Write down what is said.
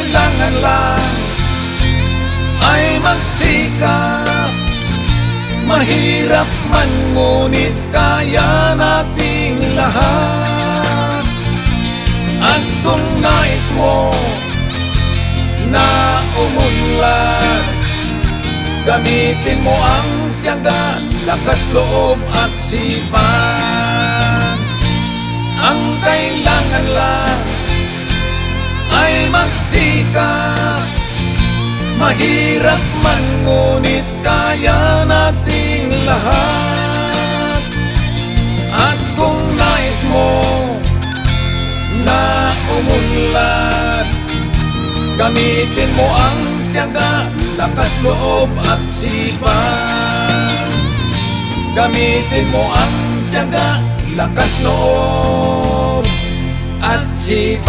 kailangan lang ay magsikap. Mahirap man ngunit kaya nating lahat. At kung nais mo na umunlad, gamitin mo ang tiyaga, lakas loob at sipag. Ang kailangan lang ay magsikap. Mahirap man ngunit kaya nating lahat. At kung nais mo na umunlad, gamitin mo ang tiyaga, lakas loob at sipag. Gamitin mo ang tiyaga, lakas loob at sipag.